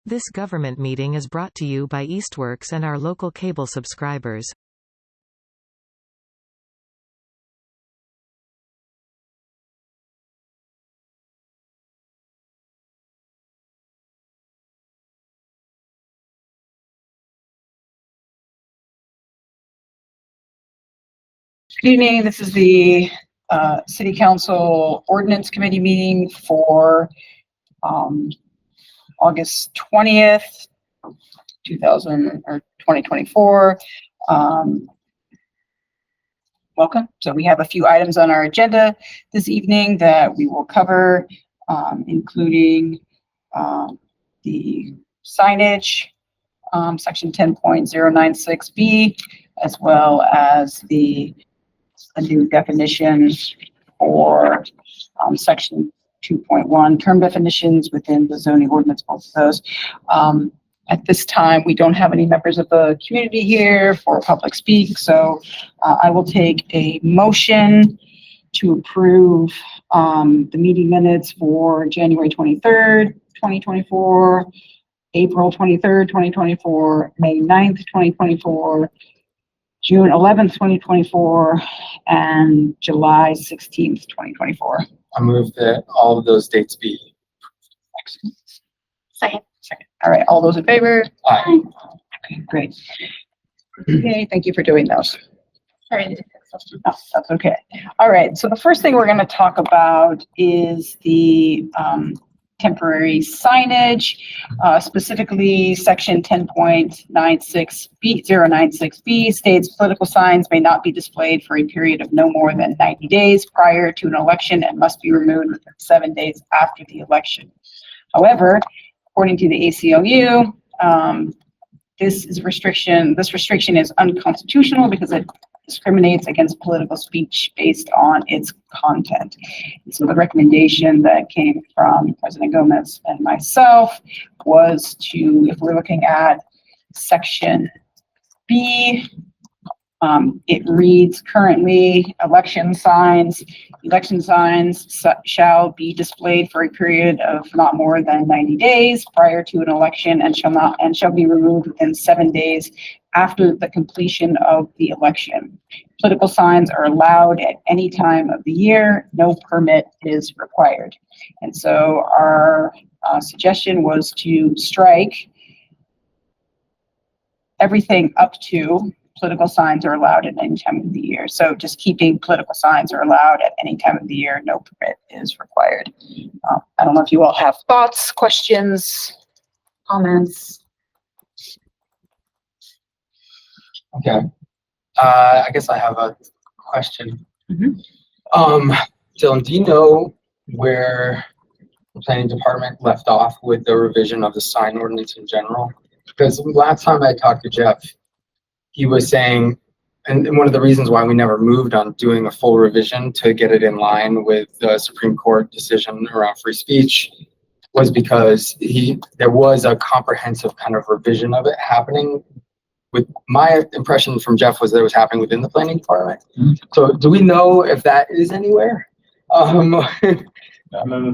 This government meeting is brought to you by Eastworks and our local cable subscribers. Good evening. This is the City Council Ordinance Committee meeting for August 20th, 2024. Welcome. So we have a few items on our agenda this evening that we will cover, including the signage, section 10.096B, as well as a new definition for section 2.1 term definitions within the zoning ordinance, both of those. At this time, we don't have any members of the community here for public speak, so I will take a motion to approve the meeting minutes for January 23rd, 2024, April 23rd, 2024, May 9th, 2024, June 11th, 2024, and July 16th, 2024. I move that all of those dates be. Excellent. Second. All right, all those in favor? Aye. Okay, great. Okay, thank you for doing those. Sorry. No, that's okay. All right, so the first thing we're going to talk about is the temporary signage, specifically section 10.96B states political signs may not be displayed for a period of no more than 90 days prior to an election and must be removed within 7 days after the election. However, according to the ACLU, this restriction is unconstitutional because it discriminates against political speech based on its content. And so the recommendation that came from President Gomez and myself was to, if we're looking at section B, it reads currently election signs shall be displayed for a period of not more than 90 days prior to an election and shall be removed within 7 days after the completion of the election. Political signs are allowed at any time of the year. No permit is required. And so our suggestion was to strike everything up to political signs are allowed at any time of the year. So just keeping political signs are allowed at any time of the year. No permit is required. I don't know if you all have thoughts, questions, comments. Okay. I guess I have a question. Dylan, do you know where the planning department left off with the revision of the sign ordinance in general? Because last time I talked to Jeff, he was saying, and one of the reasons why we never moved on doing a full revision to get it in line with the Supreme Court decision around free speech was because there was a comprehensive kind of revision of it happening. With my impression from Jeff was that it was happening within the planning department. So do we know if that is anywhere? None of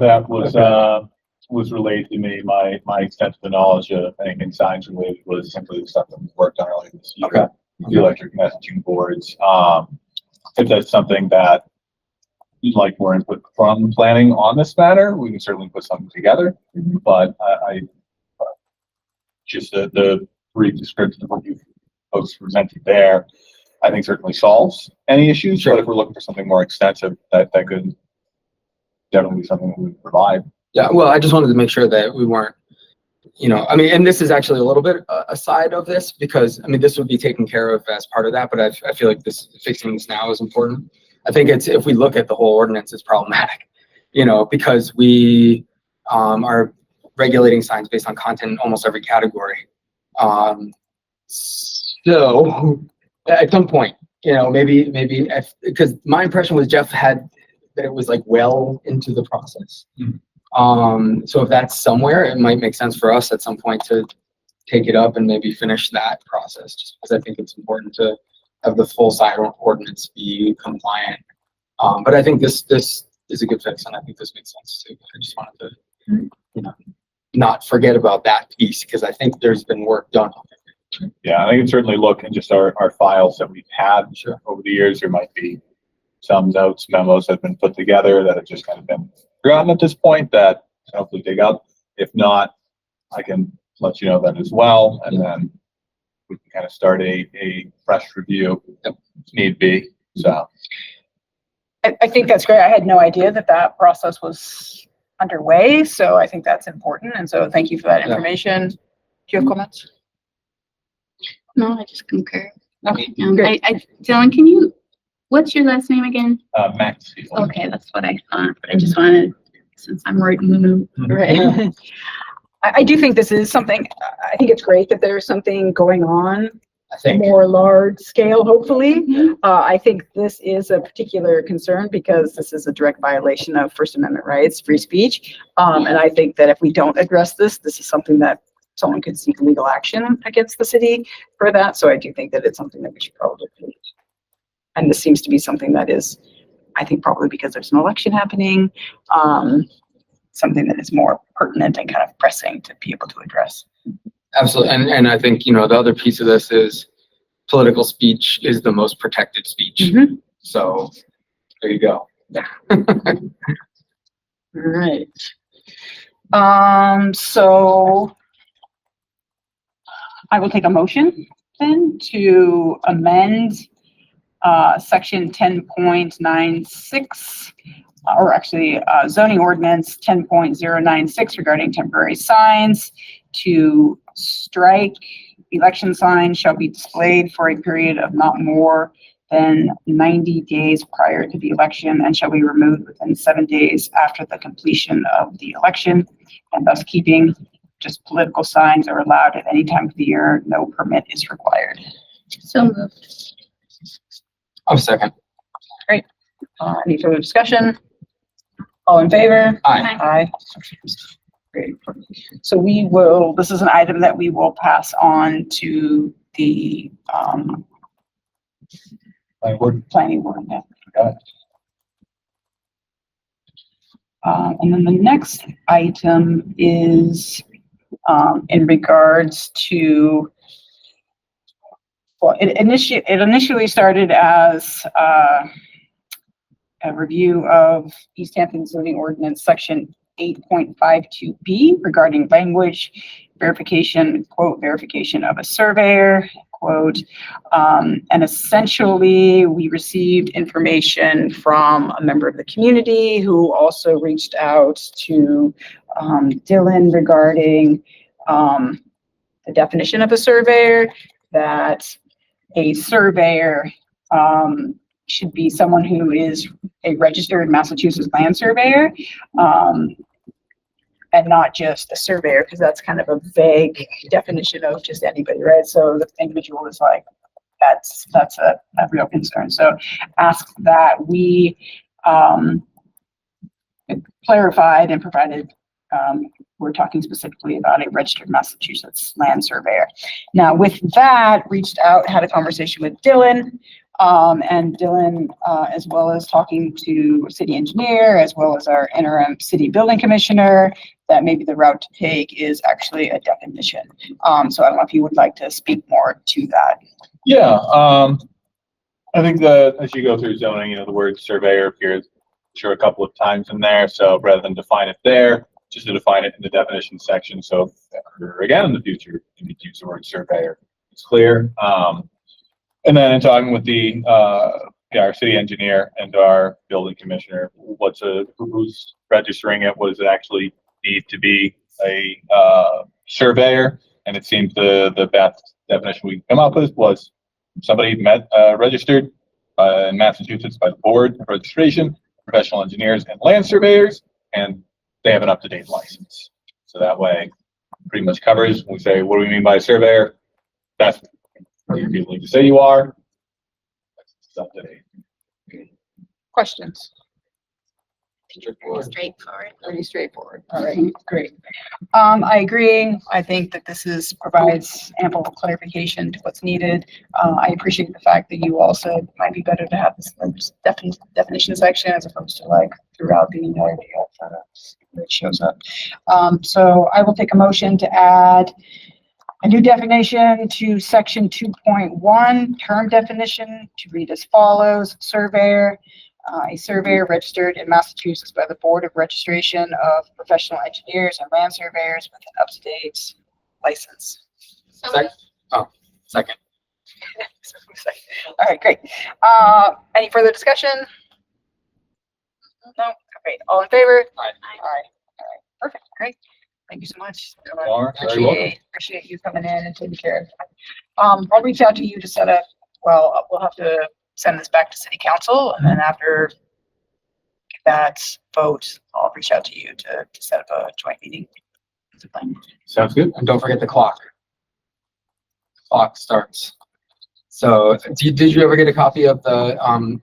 that was related to me. My extensive knowledge of anything signs related was simply the stuff that was worked on earlier this year. Okay. The electric messaging boards. If that's something that you'd like more input from planning on this matter, we can certainly put something together. But I just the brief description of what you folks presented there, I think certainly solves any issues. Sure. But if we're looking for something more extensive, that could definitely be something that we would provide. Yeah, well, I just wanted to make sure that we weren't, I mean, and this is actually a little bit aside of this because, I mean, this would be taken care of as part of that, but I feel like fixing this now is important. I think if we look at the whole ordinance, it's problematic, because we are regulating signs based on content in almost every category. So at some point, maybe because my impression was Jeff had that it was like well into the process. So if that's somewhere, it might make sense for us at some point to take it up and maybe finish that process, just because I think it's important to have the full sign ordinance be compliant. But I think this is a good fix, and I think this makes sense too. I just wanted to, not forget about that piece, because I think there's been work done on it. Yeah, I think certainly look in just our files that we've had Sure. over the years. There might be some notes, memos that have been put together that have just kind of been forgotten at this point that hopefully dig up. If not, I can let you know that as well, and then we can kind of start a fresh review if need be. So I think that's great. I had no idea that that process was underway, so I think that's important. And so thank you for that information. Do you have comments? No, I just concur. Okay, I, Dylan, what's your last name again? Max. Okay, that's what I thought, but I just wanted, since I'm right in the loop. Right. I do think this is something, I think it's great that there's something going on I think. more large scale, hopefully. I think this is a particular concern because this is a direct violation of First Amendment rights, free speech. And I think that if we don't address this, this is something that someone could seek legal action against the city for that. So I do think that it's something that we should probably do. And this seems to be something that is, I think probably because there's an election happening, something that is more pertinent and kind of pressing to be able to address. Absolutely. And I think, the other piece of this is political speech is the most protected speech. Mhm. So there you go. Right. So I will take a motion then to amend section 10.96, or actually zoning ordinance 10.096 regarding temporary signs, to strike election signs shall be displayed for a period of not more than 90 days prior to the election and shall be removed within 7 days after the completion of the election, and thus keeping just political signs are allowed at any time of the year. No permit is required. So moved. I'll second. Any further discussion? All in favor? Aye. Aye. Great. So we will, this is an item that we will pass on to the planning board. Yeah. Got it. And then the next item is in regards to, well, it initially started as a review of Easthampton zoning ordinance section 8.52B regarding language verification, quote, verification of a surveyor, quote. And essentially we received information from a member of the community who also reached out to Dylan regarding the definition of a surveyor, that a surveyor should be someone who is a registered Massachusetts land surveyor, and not just a surveyor, because that's kind of a vague definition of just anybody, right? So the individual is like, that's a real concern. So ask that we clarified and provided, we're talking specifically about a registered Massachusetts land surveyor. Now with that, reached out, had a conversation with Dylan, and Dylan, as well as talking to city engineer, as well as our interim city building commissioner, that maybe the route to take is actually a definition. So I don't know if you would like to speak more to that. Yeah, I think that as you go through zoning, the word surveyor appears sure a couple of times in there. So rather than define it there, just to define it in the definition section. So if ever again in the future, you need to use the word surveyor. It's clear. And then in talking with our city engineer and our building commissioner, who's registering it, what does it actually need to be a surveyor? And it seems the best definition we come up with was somebody registered in Massachusetts by the Board of Registration, Professional Engineers and Land Surveyors, and they have an up-to-date license. So that way, pretty much covers. When we say, what do we mean by a surveyor? That's what you're feeling to say you are. That's up to date. Questions? Straightforward. Pretty straightforward. All right, great. I agree. I think that this provides ample clarification to what's needed. I appreciate the fact that you also said it might be better to have this definition section as opposed to like throughout the entirety of it shows up. So I will take a motion to add a new definition to section 2.1, term definition, to read as follows: surveyor. A surveyor registered in Massachusetts by the Board of Registration of Professional Engineers and Land Surveyors with an up-to-date license. Second. Oh, second. All right, great. Any further discussion? No? Great. All in favor? Aye. All right. Perfect. Great. Thank you so much. All right, very welcome. Appreciate you coming in and taking care of it. I'll reach out to you to set up, well, we'll have to send this back to city council, and then after that vote, I'll reach out to you to set up a joint meeting. Sounds good. And don't forget the clock. Clock starts. So did you ever get a copy of the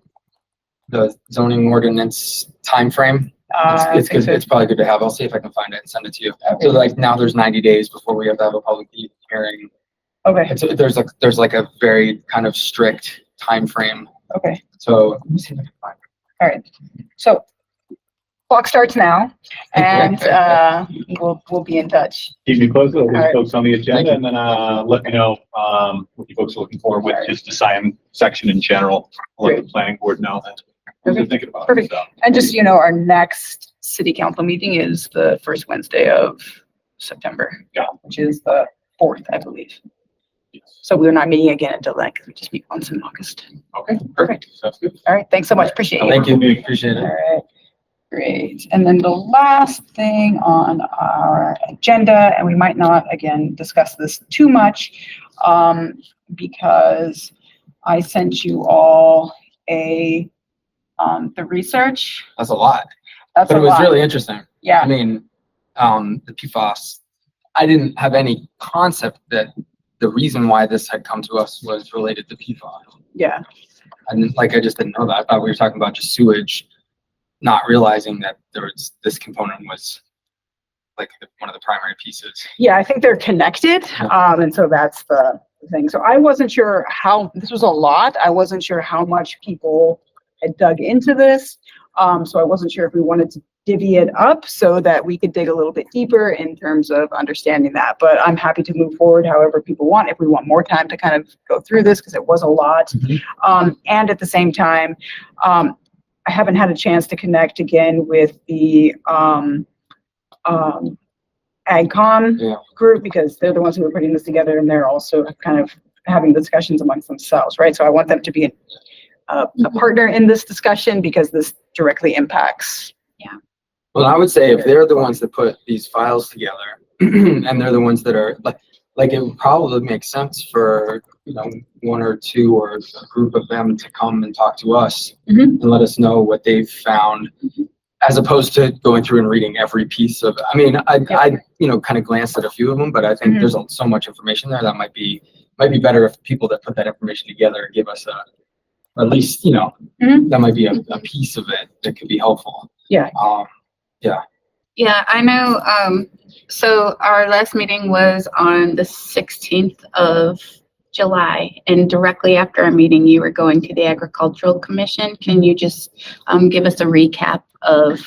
zoning ordinance timeframe? It's good. It's probably good to have. I'll see if I can find it and send it to you. Okay. So like now there's 90 days before we have to have a public hearing. Okay. There's like a very kind of strict time frame. Okay. So let me see if I can find it. All right. So clock starts now, and we'll be in touch. Keep me posted. I'll All put right. folks on the agenda, and then let me know what you folks are looking for with just the sign section in general. I'll let the planning board know that we're thinking about it. Perfect. So. And just, our next city council meeting is the first Wednesday of September. Yeah. Which is the 4th, I believe. Yes. So we're not meeting again until then, because we just meet once in August. Okay. Perfect. Sounds good. All right. Thanks so much. Appreciate you. Thank you. Appreciate All it. right. Great. And then the last thing on our agenda, and we might not, again, discuss this too much, because I sent you all the research. That's a lot. That's But a it was lot. really interesting. I Yeah. mean, the PFAS, I didn't have any concept that the reason why this had come to us was related to PFAS. Yeah. And I just didn't know that. I thought we were talking about just sewage, not realizing that this component was like one of the primary pieces. Yeah, I think they're connected. And so that's the thing. So I wasn't sure this was a lot. I wasn't sure how much people had dug into this. So I wasn't sure if we wanted to divvy it up so that we could dig a little bit deeper in terms of understanding that. But I'm happy to move forward however people want, if we want more time to kind of go through this, because it was a lot. Mm-hmm. And at the same time, I haven't had a chance to connect again with the AgCom group, because they're the ones who are putting this together, and they're also kind of having discussions amongst themselves, right? So I want them to be a partner in this discussion, because this directly impacts. Well, I would say if they're the ones that put these files together and they're the ones that are like it would probably make sense for, one or two or a group of them to come and talk to us and let us know what they've found, as opposed to going through and reading every piece of it. I mean, I kind of glanced at a few of them, but I think there's so much information there that might be better if people that put that information together give us at least, that might be a piece of it that could be helpful. Yeah. Yeah, I know. So our last meeting was on the 16th of July, and directly after our meeting, you were going to the Agricultural Commission. Can you just give us a recap of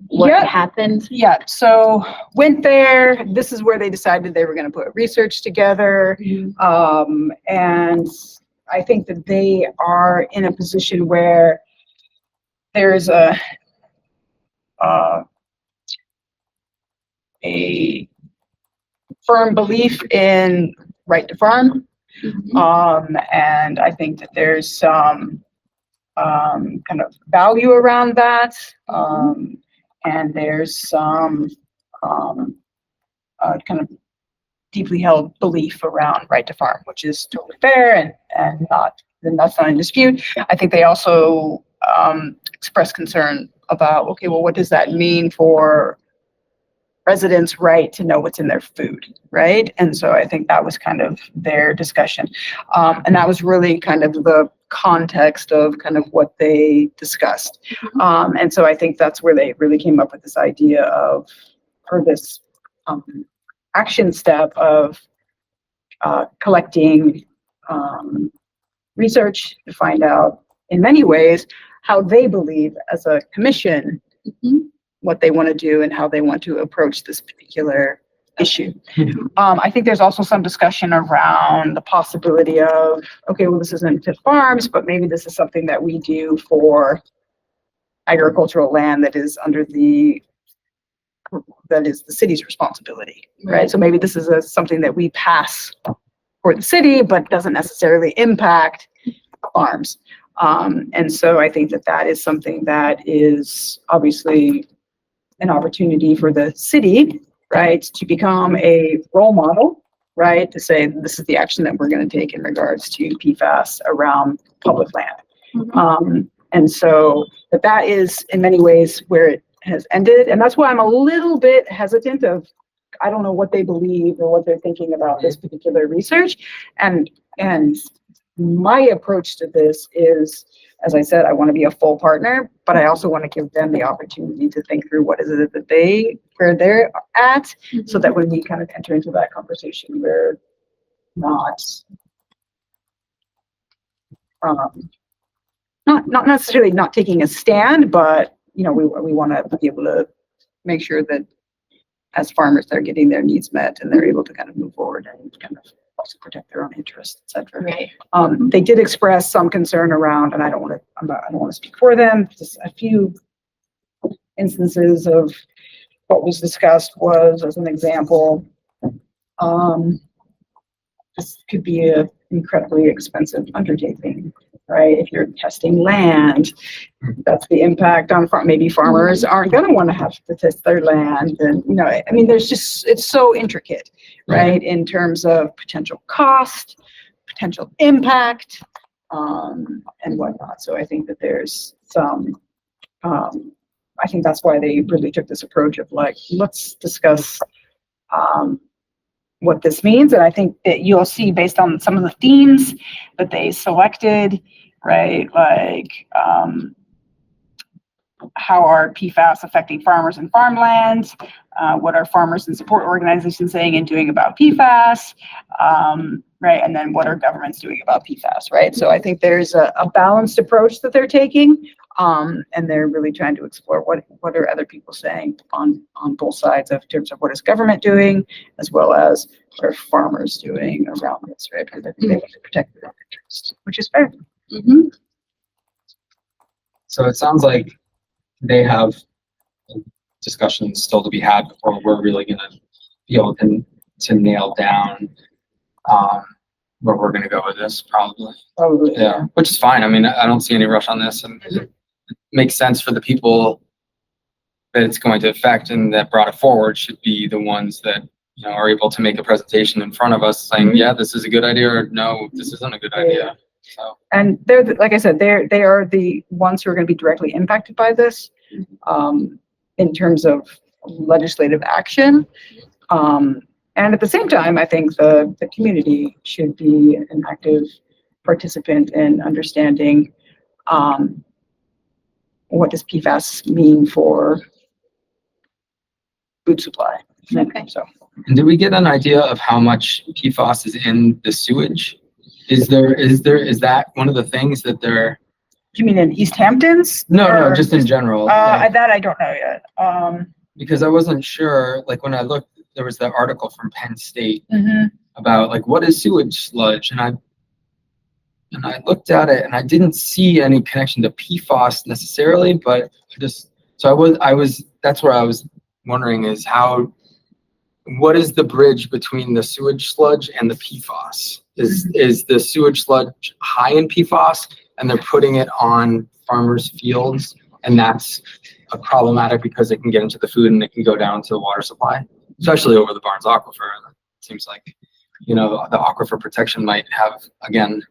what happened? Yeah, so went there. This is where they decided they were going to put research together. And I think that they are in a position where there's a firm belief in right to farm. And I think that there's some kind of value around that. And there's some kind of deeply held belief around right to farm, which is totally fair and that's not in dispute. I think they also express concern about, okay, well, what does that mean for residents' right to know what's in their food, right? And so I think that was kind of their discussion. And that was really kind of the context of kind of what they discussed. And so I think that's where they really came up with this idea of, or this action step of collecting research to find out in many ways how they believe as a commission what they want to do and how they want to approach this particular issue. I think there's also some discussion around the possibility of, okay, well, this isn't Fit Farms, but maybe this is something that we do for agricultural land that is that is the city's responsibility, right? So maybe this is something that we pass for the city, but doesn't necessarily impact farms. And so I think that that is something that is obviously an opportunity for the city, right, to become a role model, right, to say this is the action that we're going to take in regards to PFAS around public land. And so that is in many ways where it has ended. And that's why I'm a little bit hesitant of, I don't know what they believe or what they're thinking about this particular research. And my approach to this is, as I said, I want to be a full partner, but I also want to give them the opportunity to think through what is it that where they're at, so that when we kind of enter into that conversation, we're not necessarily not taking a stand, but we want to be able to make sure that as farmers, they're getting their needs met and they're able to kind of move forward and kind of also protect their own interests, et cetera. Right. They did express some concern around, and I don't want to speak for them. Just a few instances of what was discussed was, as an example, this could be an incredibly expensive undertaking, right? If you're testing land, that's the impact on maybe farmers aren't going to want to have to test their land. And, I mean, it's so intricate, right? In terms of potential cost, potential impact, and whatnot. So I think that there's some, I think that's why they really took this approach of like, let's discuss, what this means. And I think that you'll see based on some of the themes that they selected, right? Like, how are PFAS affecting farmers and farmlands? What are farmers and support organizations saying and doing about PFAS? Right, and then what are governments doing about PFAS, right? So I think there's a balanced approach that they're taking, and they're really trying to explore what are other people saying on both sides of terms of what is government doing, as well as what are farmers doing around this, right? Because I think they want to protect their own interests, which is fair. So it sounds like they have discussions still to be had before we're really going to be able to nail down where we're going to go with this, probably. Yeah, which is fine. I mean, I don't see any rush on this, and it makes sense for the people that it's going to affect and that brought it forward should be the ones that are able to make a presentation in front of us saying, yeah, this is a good idea, or no, this isn't a good idea. So, and they're like I said, they are the ones who are going to be directly impacted by this, in terms of legislative action. And at the same time, I think the community should be an active participant in understanding what does PFAS mean for food supply. Okay. So, and did we get an idea of how much PFAS is in the sewage? Is that one of the things that they're? You mean in Easthampton's? No, just in general. That I don't know yet. Because I wasn't sure, like when I looked, there was that article from Penn State about like what is sewage sludge, and I looked at it and I didn't see any connection to PFAS necessarily, but that's where I was wondering is what is the bridge between the sewage sludge and the PFAS? Is the sewage sludge high in PFAS and they're putting it on farmers' fields, and that's problematic because it can get into the food and it can go down to the water supply, especially over the Barnes Aquifer. It seems like, the aquifer protection might have, again,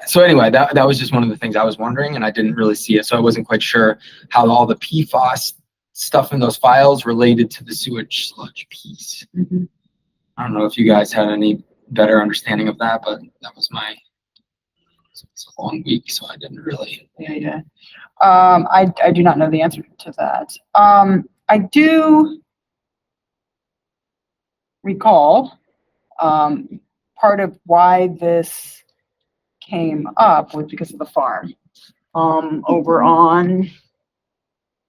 so anyway, that was just one of the things I was wondering, and I didn't really see it. So I wasn't quite sure how all the PFAS stuff in those files related to the sewage sludge piece. I don't know if you guys had any better understanding of that, but that was my It's a long week, so I didn't really. Yeah. I do not know the answer to that. I do recall, part of why this came up was because of the farm, over on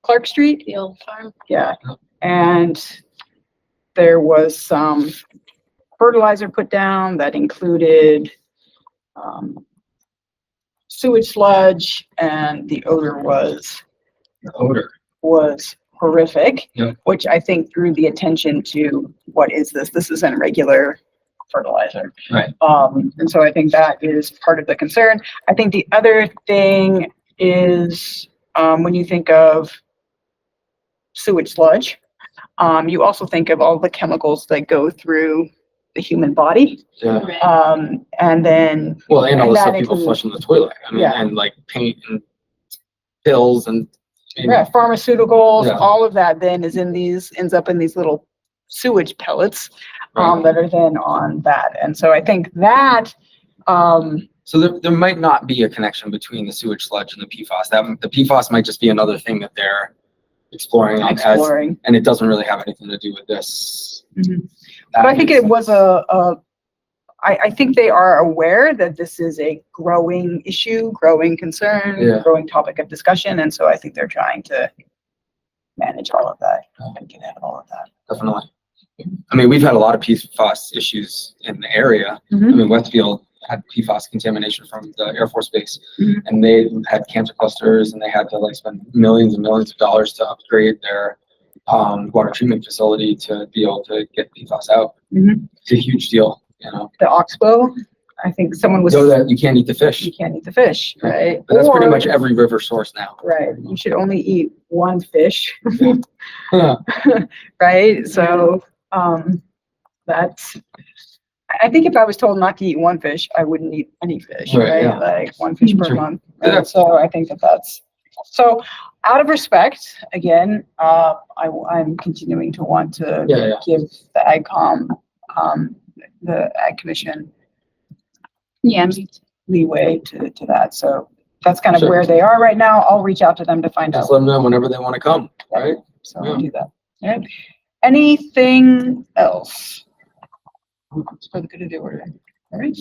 Clark Street. The old farm. Yeah, and there was some fertilizer put down that included, sewage sludge, and the odor was The odor. horrific, Yep. which I think drew the attention to what is this? This isn't regular fertilizer. Right. And so I think that is part of the concern. I think the other thing is, when you think of sewage sludge, you also think of all the chemicals that go through the human body. Yeah. And then, Well, and all And the that stuff people includes- flush in the toilet. I mean, Yeah. and like paint and pills and. yeah, pharmaceuticals, Yeah. all of that then ends up in these little sewage pellets, Right. that are then on that. And so I think that, So there might not be a connection between the sewage sludge and the PFAS. The PFAS might just be another thing that they're exploring exploring. and it doesn't really have anything to do with this. Mhm. But I think it was I think they are aware that this is a growing issue, growing concern, Yeah. growing topic of discussion. And so I think they're trying to manage all of that and get ahead of all of that. Definitely. I mean, we've had a lot of PFAS issues in the area. I Mhm. mean, Westfield had PFAS contamination from the Air Force Base, Mhm. and they had cancer clusters, and they had to like spend millions and millions of dollars to upgrade their water treatment facility to be able to get PFAS out. Mhm. It's a huge deal, you know. The oxbow, I think someone was, So that you can't eat the fish, you can't eat the fish, right? but that's pretty Or- much every river source now. Right, you should only eat one fish, Yeah. right? So, that's, I think if I was told not to eat one fish, I wouldn't eat any fish, Right, right? yeah. Like one fish per Sure. month. Yeah. Right? So I think that's, so out of respect, again, I'm continuing to want to Yeah. give the AgCom, the Ag Commission Yeah. leeway to that. So that's kind of Sure. where they are right now. I'll reach out to them to find Just out. let them know whenever they want to come, right? So we'll do that. All right. Anything else? It's for the good of the order. All right.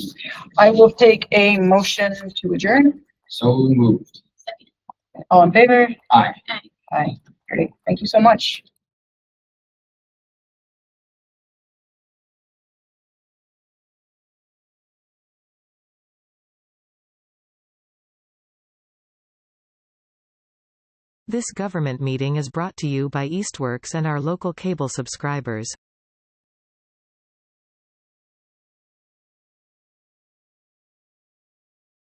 I will take a motion to adjourn. So moved. All in favor? Aye. Aye. Great. Thank you so much. This government meeting is brought to you by Eastworks and our local cable subscribers.